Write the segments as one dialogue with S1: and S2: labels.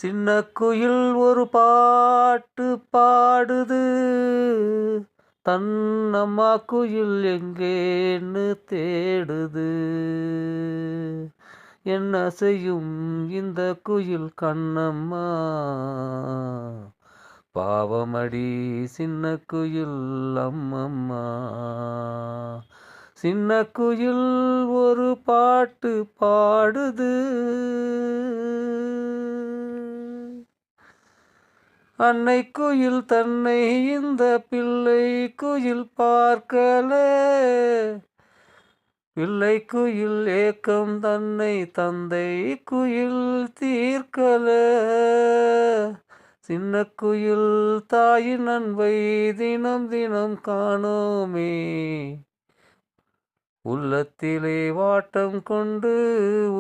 S1: சின்ன குயில் ஒரு பாட்டு பாடுது, தன்னம்மா குயில் எங்கேன்னு தேடுது. என்ன செய்யும் இந்த குயில் கண்ணம்மா, பாவமடி சின்ன குயில் அம்மம்மா. சின்ன குயில் ஒரு பாட்டு பாடுது, அன்னை குயில் தன்னை இந்த பிள்ளை குயில் பார்க்கல. பிள்ளை குயில் ஏக்கம் தன்னை தந்தை குயில் தீர்க்கல. சின்ன குயில் தாயின் அன்பை தினம் தினம் காணோமே, உள்ளத்திலே வாட்டம் கொண்டு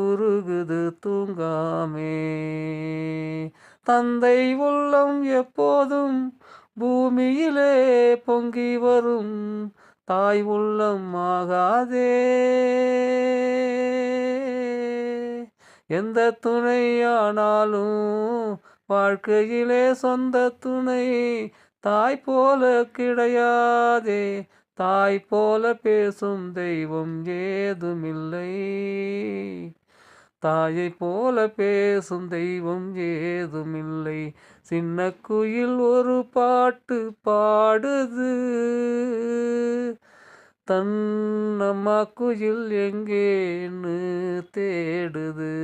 S1: உருகுது தூங்காமே. தந்தை உள்ளம் எப்போதும் பூமியிலே பொங்கி வரும், தாய் உள்ளம் ஆகாதே. எந்த துணையானாலும் வாழ்க்கையிலே சொந்த துணை தாய் போல கிடையாதே. தாய் போல பேசும் தெய்வம் ஏதுமில்லை, தாயை போல பேசும் தெய்வம் ஏதுமில்லை. சின்ன குயில் ஒரு பாட்டு பாடுது, தன்னம்மா குயில் எங்கேன்னு தேடுது.